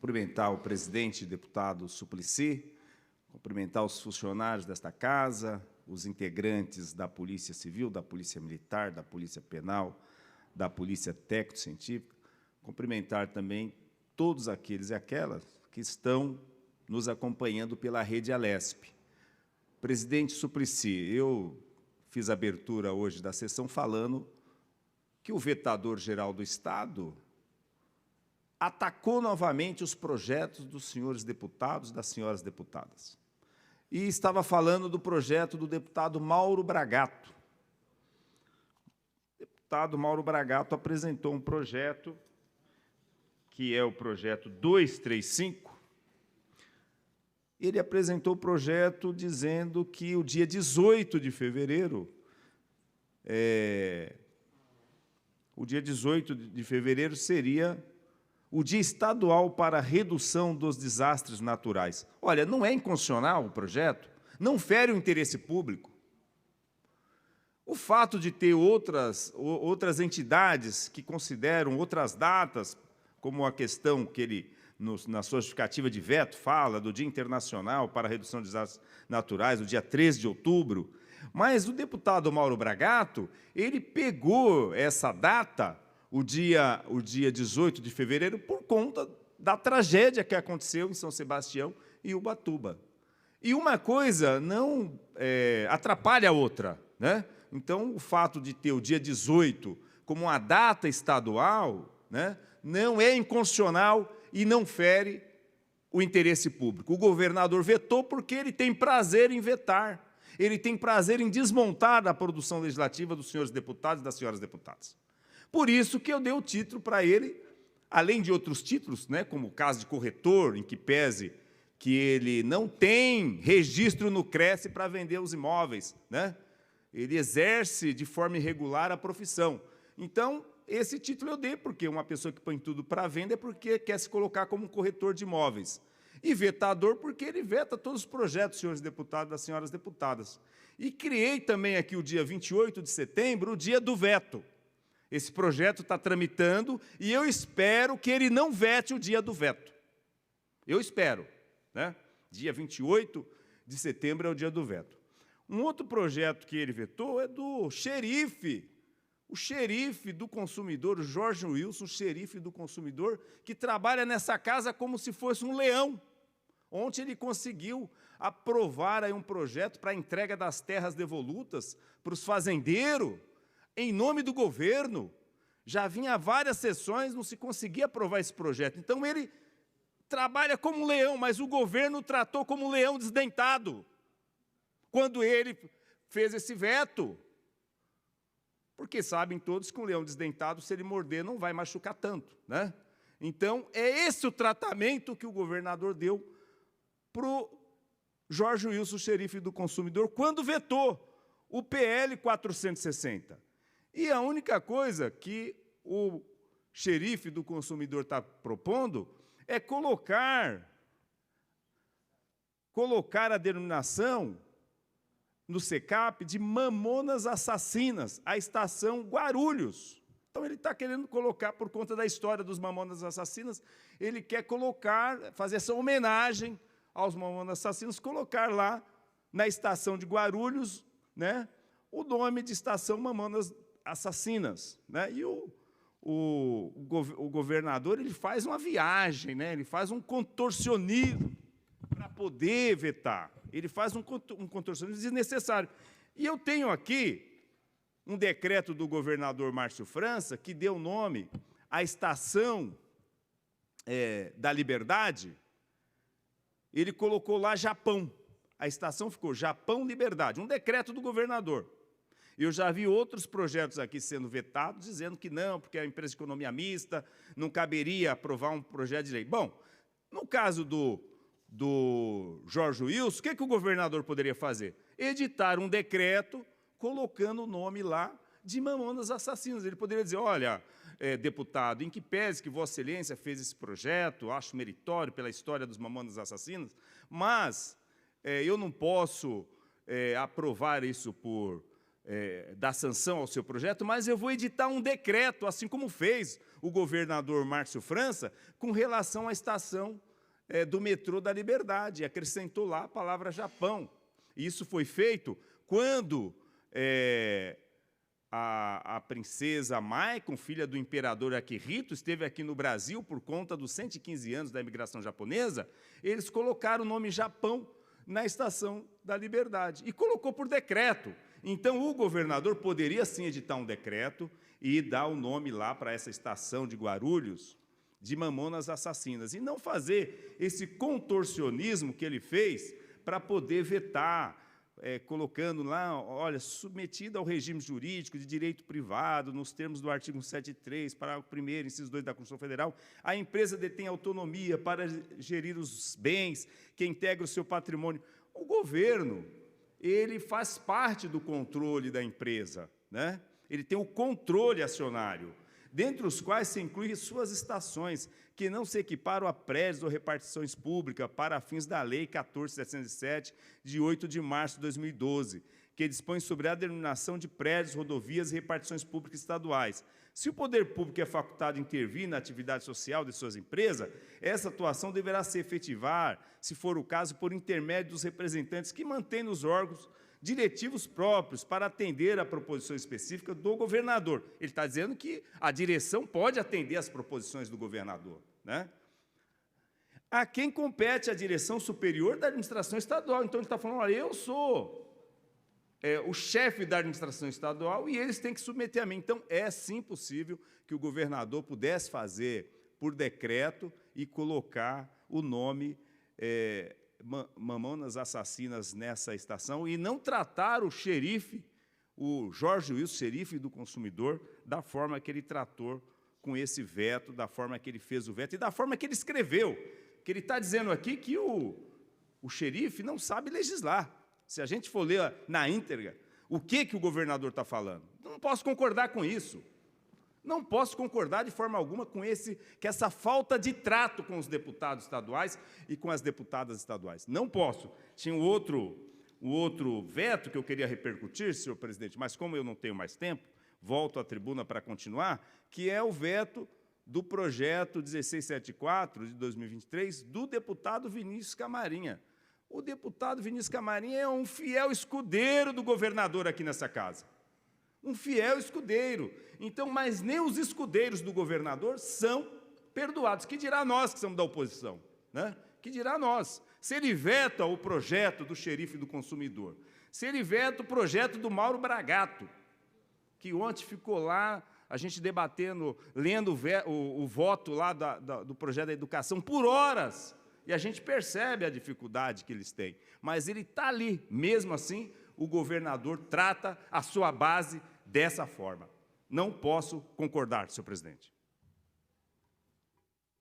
Cumprimentar o presidente, deputado Suplicy, cumprimentar os funcionários desta casa, os integrantes da Polícia Civil, da Polícia Militar, da Polícia Penal, da Polícia Técnico-Científica, cumprimentar também todos aqueles e aquelas que estão nos acompanhando pela rede Alesp. Presidente Suplicy, eu fiz a abertura hoje da sessão falando que o vetador-geral do Estado atacou novamente os projetos dos senhores deputados e das senhoras deputadas. E estava falando do projeto do deputado Mauro Bragato. O deputado Mauro Bragato apresentou um projeto, que é o projeto 235. Ele apresentou o projeto dizendo que o dia 18 de fevereiro, seria o Dia Estadual para a Redução dos Desastres Naturais. Olha, não é inconstitucional o projeto, não fere o interesse público. O fato de ter outras entidades que consideram outras datas, como a questão que ele, na sua justificativa de veto, fala do Dia Internacional para a Redução de Desastres Naturais, o dia 13 de outubro, mas o deputado Mauro Bragato, ele pegou essa data, o dia 18 de fevereiro, por conta da tragédia que aconteceu em São Sebastião e Ubatuba. E uma coisa não atrapalha a outra, né? Então, o fato de ter o dia 18 como uma data estadual, né, não é inconstitucional e não fere o interesse público. O governador vetou porque ele tem prazer em vetar, ele tem prazer em desmontar a produção legislativa dos senhores deputados e das senhoras deputadas. Por isso que eu dei o título para ele, além de outros títulos, né, como o caso de corretor, em que pese que ele não tem registro no Cresce para vender os imóveis, né? Ele exerce de forma irregular a profissão. Então, esse título eu dei, porque uma pessoa que põe tudo para venda é porque quer se colocar como corretor de imóveis. E vetador, porque ele veta todos os projetos, senhores deputados e das senhoras deputadas. E criei também aqui o dia 28 de setembro, o dia do veto. Esse projeto está tramitando e eu espero que ele não vete o dia do veto. Eu espero, né? Dia 28 de setembro é o dia do veto. Um outro projeto que ele vetou é do xerife, o xerife do consumidor, o Jorge Wilson, o xerife do consumidor, que trabalha nessa casa como se fosse um leão. Ontem ele conseguiu aprovar aí um projeto para a entrega das terras devolutas para os fazendeiros, em nome do governo. Já vinha várias sessões, não se conseguia aprovar esse projeto. Então, ele trabalha como um leão, mas o governo o tratou como um leão desdentado, quando ele fez esse veto. Porque sabem todos que um leão desdentado, se ele morder, não vai machucar tanto, né? Então, é esse o tratamento que o governador deu para o Jorge Wilson, xerife do consumidor, quando vetou o PL 460. E a única coisa que o xerife do consumidor está propondo é colocar a denominação no SECAP de Mamonas Assassinas, a estação Guarulhos. Então, ele está querendo colocar, por conta da história dos Mamonas Assassinas, ele quer colocar, fazer essa homenagem aos Mamonas Assassinos, colocar lá na estação de Guarulhos, né, o nome de estação Mamonas Assassinas, né? E o governador, ele faz uma viagem, né? Ele faz um contorcionismo para poder vetar. Ele faz um contorcionismo desnecessário. E eu tenho aqui um decreto do governador Márcio França, que deu nome à estação da Liberdade. Ele colocou lá Japão. A estação ficou Japão Liberdade, um decreto do governador. Eu já vi outros projetos aqui sendo vetados, dizendo que não, porque é uma empresa de economia mista, não caberia aprovar um projeto de lei. Bom, no caso do Jorge Wilson, o que o governador poderia fazer? Editar um decreto colocando o nome lá de Mamonas Assassinas. Ele poderia dizer, olha, deputado, em que pese que Vossa Excelência fez esse projeto, acho meritório pela história dos Mamonas Assassinas, mas eu não posso aprovar isso por dar sanção ao seu projeto, mas eu vou editar um decreto, assim como fez o governador Márcio França, com relação à estação do metrô da Liberdade. Acrescentou lá a palavra Japão. Isso foi feito quando a princesa Maicon, filha do imperador Akihito, esteve aqui no Brasil por conta dos 115 anos da imigração japonesa. Eles colocaram o nome Japão na Estação da Liberdade, e colocou por decreto. Então, o governador poderia, sim, editar um decreto e dar o nome lá para essa estação de Guarulhos, de Mamonas Assassinas, e não fazer esse contorcionismo que ele fez para poder vetar, colocando lá, olha, submetida ao regime jurídico de direito privado, nos termos do artigo 173, parágrafo 1º, inciso 2 da Constituição Federal, a empresa detém autonomia para gerir os bens que integram o seu patrimônio. O governo, ele faz parte do controle da empresa, né? Ele tem o controle acionário, dentre os quais se inclui suas estações, que não se equiparam a prédios ou repartições públicas para fins da Lei 14.707, de 8 de março de 2012, que dispõe sobre a denominação de prédios, rodovias e repartições públicas estaduais. Se o poder público é facultado a intervir na atividade social de suas empresas, essa atuação deverá se efetivar, se for o caso, por intermédio dos representantes que mantêm nos órgãos diretivos próprios para atender a proposição específica do governador. Ele está dizendo que a direção pode atender às proposições do governador, né? A quem compete a direção superior da administração estadual. Então, ele está falando, olha, eu sou o chefe da administração estadual e eles têm que submeter a mim. Então, é sim possível que o governador pudesse fazer por decreto e colocar o nome Mamonas Assassinas nessa estação e não tratar o xerife, o Jorge Wilson, xerife do consumidor, da forma que ele tratou com esse veto, da forma que ele fez o veto e da forma que ele escreveu. Que ele está dizendo aqui que o xerife não sabe legislar. Se a gente for ler na íntegra, o que o governador está falando? Não posso concordar com isso. Não posso concordar de forma alguma com essa falta de trato com os deputados estaduais e com as deputadas estaduais. Não posso. Tinha um outro veto que eu queria repercutir, senhor presidente, mas como eu não tenho mais tempo, volto à tribuna para continuar, que é o veto do projeto 1674 de 2023 do deputado Vinícius Camarinha. O deputado Vinícius Camarinha é um fiel escudeiro do governador aqui nessa casa. Um fiel escudeiro. Então, mas nem os escudeiros do governador são perdoados. Que dirá nós que somos da oposição, né? Que dirá nós? Se ele veta o projeto do xerife do consumidor, se ele veta o projeto do Mauro Bragato, que ontem ficou lá, a gente debatendo, lendo o voto lá do projeto da educação por horas, e a gente percebe a dificuldade que eles têm. Mas ele está ali, mesmo assim, o governador trata a sua base dessa forma. Não posso concordar, senhor presidente.